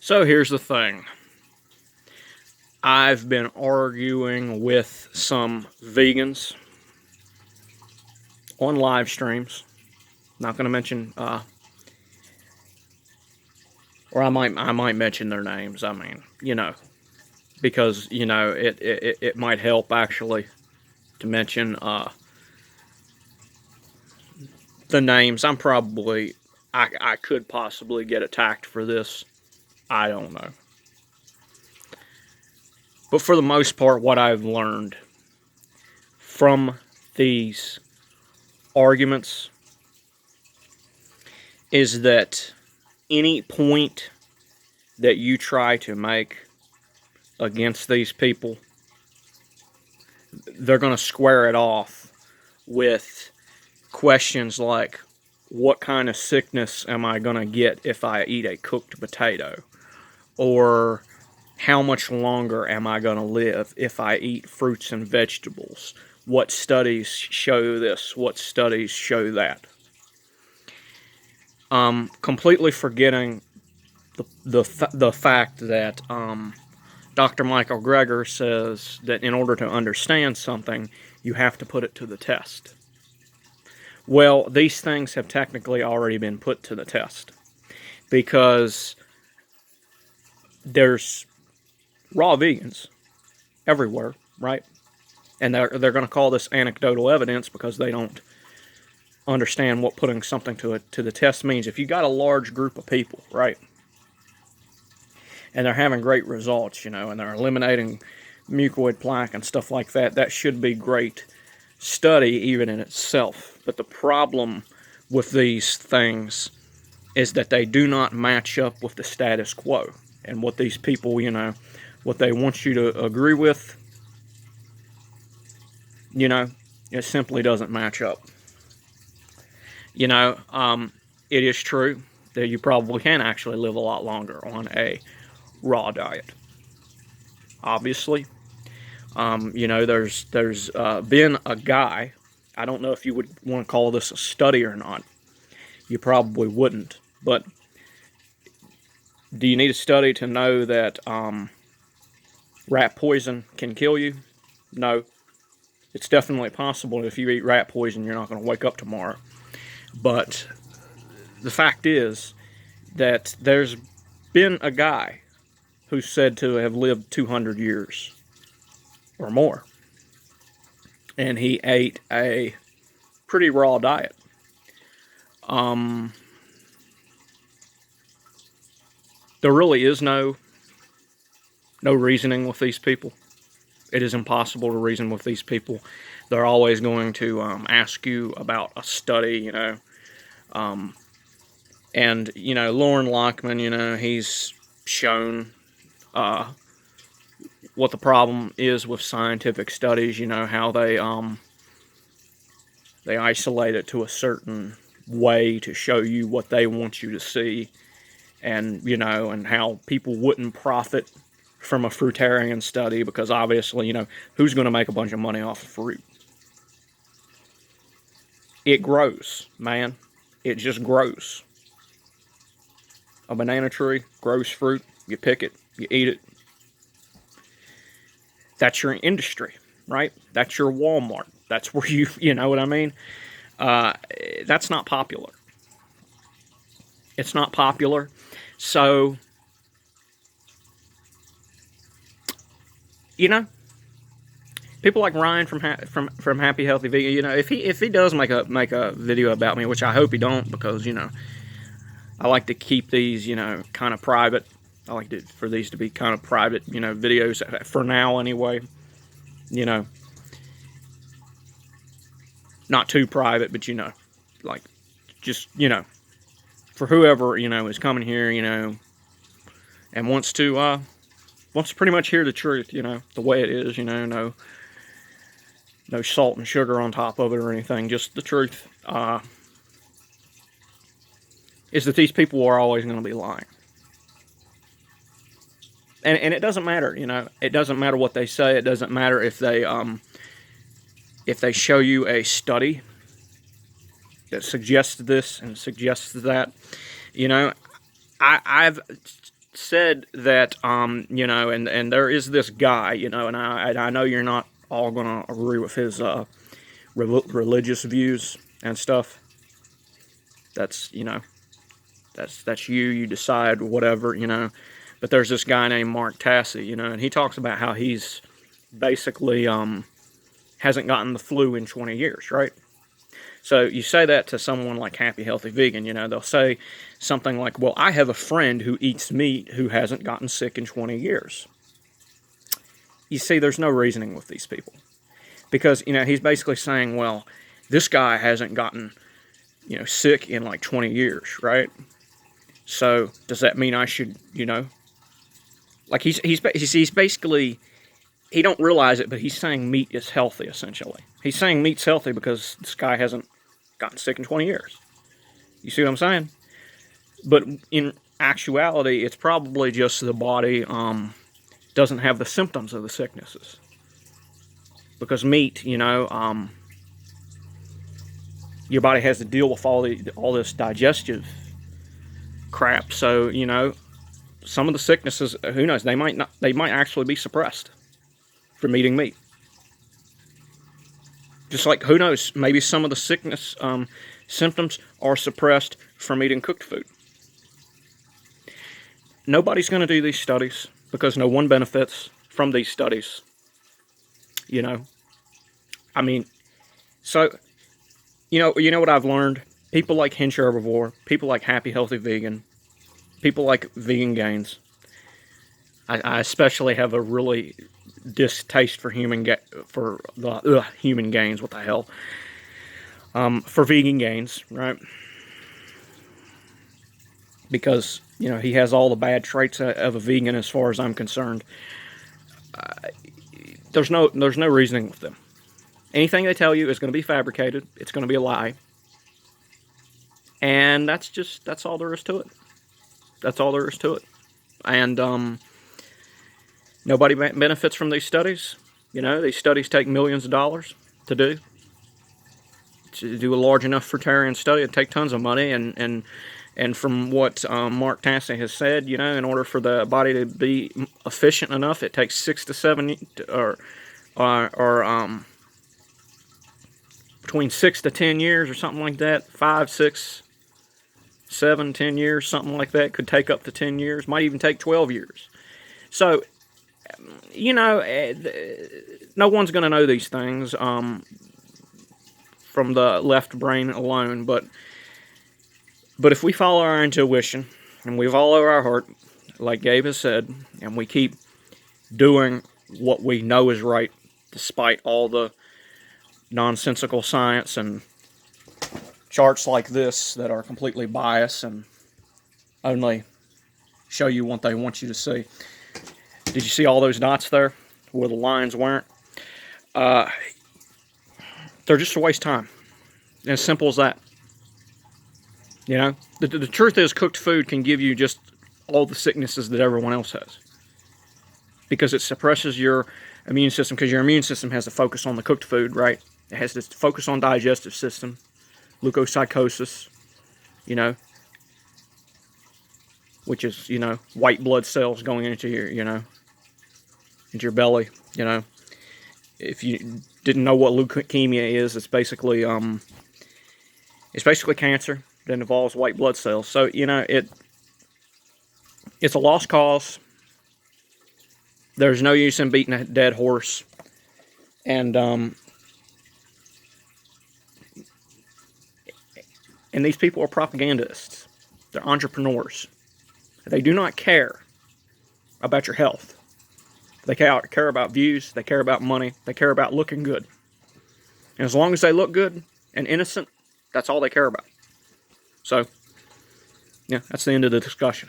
So here's the thing. I've been arguing with some vegans on live streams. Not going to mention, or I might mention their names. I mean, because it might help actually to mention the names. I could possibly get attacked for this. I don't know. But for the most part, what I've learned from these arguments is that any point that you try to make against these people, they're going to square it off with questions like, what kind of sickness am I going to get if I eat a cooked potato? Or how much longer am I going to live if I eat fruits and vegetables? What studies show this? What studies show that? Completely forgetting the fact that Dr. Michael Greger says that in order to understand something, you have to put it to the test. Well, these things have technically already been put to the test because there's raw vegans everywhere, right? And they're going to call this anecdotal evidence because they don't understand what putting something to the test means. If you got a large group of people, right, and they're having great results, and they're eliminating mucoid plaque and stuff like that, that should be great study even in itself. But the problem with these things is that they do not match up with the status quo. And what these people, what they want you to agree with, it simply doesn't match up. It is true that you probably can actually live a lot longer on a raw diet. Obviously, there's been a guy. I don't know if you would want to call this a study or not. You probably wouldn't. But do you need a study to know that rat poison can kill you? No. It's definitely possible if you eat rat poison, you're not going to wake up tomorrow. But the fact is that there's been a guy who's said to have lived 200 years or more. And he ate a pretty raw diet. There really is no reasoning with these people. It is impossible to reason with these people. They're always going to ask you about a study, and Lauren Lockman, he's shown what the problem is with scientific studies. How they isolate it to a certain way to show you what they want you to see, and and how people wouldn't profit from a fruitarian study because obviously, who's going to make a bunch of money off of fruit? It grows, man. It just grows. A banana tree grows fruit. You pick it. You eat it. That's your industry, right? That's your Walmart. That's where you know what I mean? That's not popular. It's not popular. So, people like Ryan from Happy Healthy Vegan, if he does make a video about me, which I hope he don't, because I like to keep these kind of private. I like for these to be kind of private videos for now anyway. Not too private, but like just for whoever is coming here and wants to pretty much hear the truth, the way it is, no salt and sugar on top of it or anything, just the truth, is that these people are always going to be lying. And it doesn't matter, it doesn't matter what they say. It doesn't matter if they show you a study that suggests this and suggests that. I've said that, you know, and there is this guy, you know, and I know you're not all going to agree with his religious views and stuff. That's, you know, that's you. You decide whatever, you know. But there's this guy named Mark Tassi, you know, and he talks about how he's basically hasn't gotten the flu in 20 years, right? So you say that to someone like Happy Healthy Vegan, you know, they'll say something like, well, I have a friend who eats meat who hasn't gotten sick in 20 years. You see, there's no reasoning with these people. Because, you know, he's basically saying, well, this guy hasn't gotten, you know, sick in like 20 years, right? So does that mean I should, you know, like he's basically, he don't realize it, but he's saying meat is healthy, essentially. He's saying meat's healthy because this guy hasn't gotten sick in 20 years. You see what I'm saying? But in actuality, it's probably just the body doesn't have the symptoms of the sicknesses. Because meat, you know, your body has to deal with all this digestive crap. So, you know, some of the sicknesses, who knows, they might actually be suppressed from eating meat. Just like, who knows, maybe some of the sickness symptoms are suppressed from eating cooked food. Nobody's going to do these studies because no one benefits from these studies. You know, I mean, so, you know what I've learned? People like Hinge Herbivore, people like Happy Healthy Vegan, people like Vegan Gains. I especially have a really distaste for human gains. What the hell? For Vegan Gains, right? Because, you know, he has all the bad traits of a vegan as far as I'm concerned. There's no reasoning with them. Anything they tell you is going to be fabricated. It's going to be a lie. And that's all there is to it. That's all there is to it. And nobody benefits from these studies. You know, these studies take millions of dollars to do. To do a large enough fruitarian study, it'd take tons of money. And from what Mark Tassi has said, you know, in order for the body to be efficient enough, it takes 6 to 7 or between 6 to 10 years or something like that. 5, 6, 7, 10 years, something like that. Could take up to 10 years. Might even take 12 years. So, you know, no one's going to know these things from the left brain alone. But if we follow our intuition and we follow our heart, like Gabe has said, and we keep doing what we know is right, despite all the nonsensical science and charts like this that are completely biased and only show you what they want you to see. Did you see all those dots there where the lines weren't? They're just a waste of time. As simple as that. You know, the truth is cooked food can give you just all the sicknesses that everyone else has. Because it suppresses your immune system, because your immune system has to focus on the cooked food, right? It has to focus on digestive system, leukocytosis, you know, which is, you know, white blood cells going into your, you know, into your belly, you know. If you didn't know what leukemia is, it's basically cancer that involves white blood cells. So, you know, it's a lost cause. There's no use in beating a dead horse. And these people are propagandists. They're entrepreneurs. They do not care about your health. They care about views. They care about money. They care about looking good. And as long as they look good and innocent, that's all they care about. So, yeah, that's the end of the discussion.